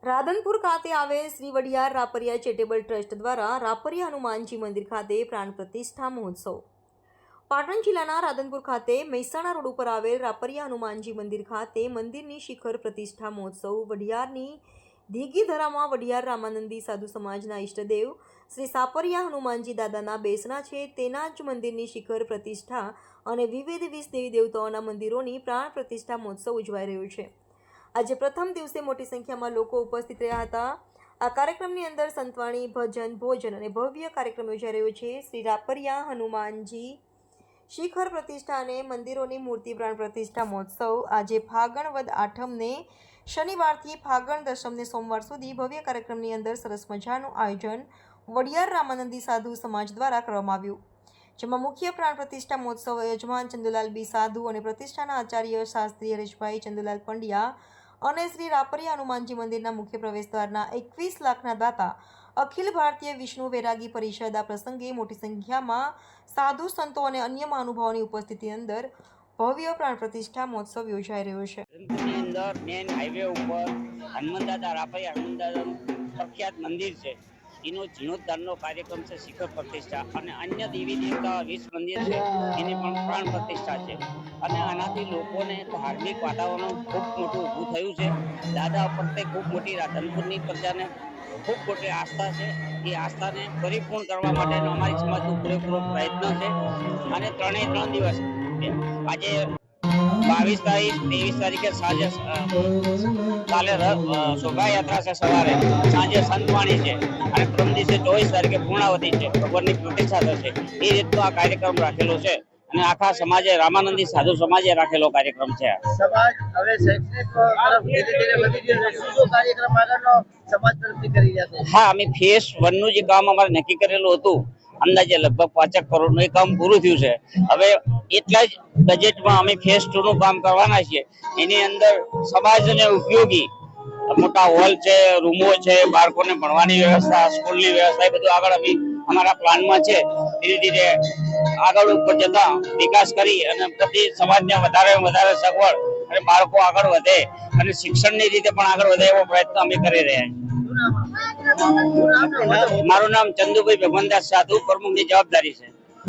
રાધનપુર ખાતે આવેલ Shri Vadiyar Rapariya charitable trust દ્વારા રાપરિયા હનુમાનજી મંદિર ખાતે પ્રાણ પ્રતિષ્ઠા મહોત્સવ. પાટણ જિલ્લાના રાધનપુર ખાતે મહેસાણા રોડ ઉપર આવેલ રાપરિયા હનુમાનજી મંદિર ખાતે મંદિરની શિખર પ્રતિષ્ઠા મહોત્સવ. વડિયારની ધીગીધરામાં વડિયાર રામાનંદી સાધુ સમાજના ઈષ્ટદેવ શ્રી સાપરિયા હનુમાનજી દાદાના બેસણા છે, તેના જ મંદિરની શિખર પ્રતિષ્ઠા અને વિવિધ 20 દેવી દેવતાઓના મંદિરોની પ્રાણ પ્રતિષ્ઠા મહોત્સવ ઉજવાઈ રહ્યો છે. આજે પ્રથમ દિવસે મોટી સંખ્યામાં લોકો ઉપસ્થિત રહ્યા હતા. આ કાર્યક્રમની અંદર સંતવાણી, ભજન, ભોજન અને ભવ્ય કાર્યક્રમ યોજાઈ રહ્યો છે. શ્રી રાપરિયા હનુમાનજી શિખર પ્રતિષ્ઠા અને મંદિરોની મૂર્તિ પ્રાણ પ્રતિષ્ઠા મહોત્સવ આજે ફાગણ વદ આઠમને શનિવારથી ફાગણ દશમને સોમવાર સુધી ભવ્ય કાર્યક્રમની અંદર સરસ મજાનું આયોજન વડિયાર રામાનંદી સાધુ સમાજ દ્વારા કરવામાં આવ્યું, જેમાં મુખ્ય પ્રાણ પ્રતિષ્ઠા મહોત્સવ યજમાન ચંદુલાલ બી સાધુ અને પ્રતિષ્ઠાના આચાર્ય શાસ્ત્રી હરેશભાઈ ચંદુલાલ પંડ્યા અને શ્રી રાપરિયા હનુમાનજી મંદિરના મુખ્ય પ્રવેશદ્વારના 21 લાખના દાતા અખિલ ભારતીય વિષ્ણુ વૈરાગી પરિષદ આ પ્રસંગે મોટી સંખ્યામાં સાધુ સંતો અને અન્ય મહાનુભાવોની ઉપસ્થિતિ અંદર ભવ્ય પ્રાણ પ્રતિષ્ઠા મહોત્સવ યોજાઈ રહ્યો છે. અંદર મેન હાઈવે ઉપર હનુમાનદાદા રાપરિયા હનુમાનદાદાનું પ્રખ્યાત મંદિર છે, એનો જીર્ણોદ્ધારનો કાર્યક્રમ છે, શિખર પ્રતિષ્ઠા અને અન્ય દેવી દેવતા 20 મંદિર છે, એની પણ પ્રાણ પ્રતિષ્ઠા છે. અને આનાથી લોકોને ધાર્મિક વાતાવરણ ખૂબ મોટું ઊભું થયું છે. દાદા પ્રત્યે ખૂબ મોટી રાધનપુરની પ્રજાને ખૂબ મોટી આસ્થા છે. એ આસ્થાને પરિપૂર્ણ કરવા માટેનો અમારી સમાજનો પૂરેપૂરો પ્રયત્ન છે. અને 3 દિવસ આજે 22 તારીખ 23 તારીખે સાંજે કાલે શોભાયાત્રા છે, સવારે સાંજે સંતવાણી છે અને પ્રથમ દિવસે 24 તારીખે પૂર્ણાવતી છે, ભગવાનની પ્રતિષ્ઠા થશે. એ રીતનો આ કાર્યક્રમ રાખેલો છે અને આખા સમાજે રામાનંદી સાધુ સમાજે રાખેલો કાર્યક્રમ છે. સમાજ હવે શૈક્ષણિક તરફ ધીરે વધી ગયો છે. શું કાર્યક્રમ આગળનો સમાજ તરફથી કરી રહ્યા છે? હા, અમે ફેઝ 1 નું જે કામ અમારે નક્કી કરેલું હતું, અંદાજે લગભગ 5 કરોડનું એ કામ પૂરું થયું છે. હવે એટલા જ બજેટમાં અમે ફેઝ 2 નું કામ કરવાના છીએ. એની અંદર સમાજને ઉપયોગી મોટા હોલ છે, રૂમો છે, બાળકોને ભણવાની વ્યવસ્થા, સ્કૂલની વ્યવસ્થા, એ બધું આગળ અમે અમારા પ્લાનમાં છે. ધીરે ધીરે આગળ ઉપર જતા વિકાસ કરી અને બધી સમાજને વધારે સગવડ અને બાળકો આગળ વધે અને શિક્ષણની રીતે પણ આગળ વધે એવો પ્રયત્ન અમે કરી રહ્યા છીએ. મારું નામ ચંદુભાઈ ભગવાનદાસ સાધુ, પ્રમુખની જવાબદારી છે.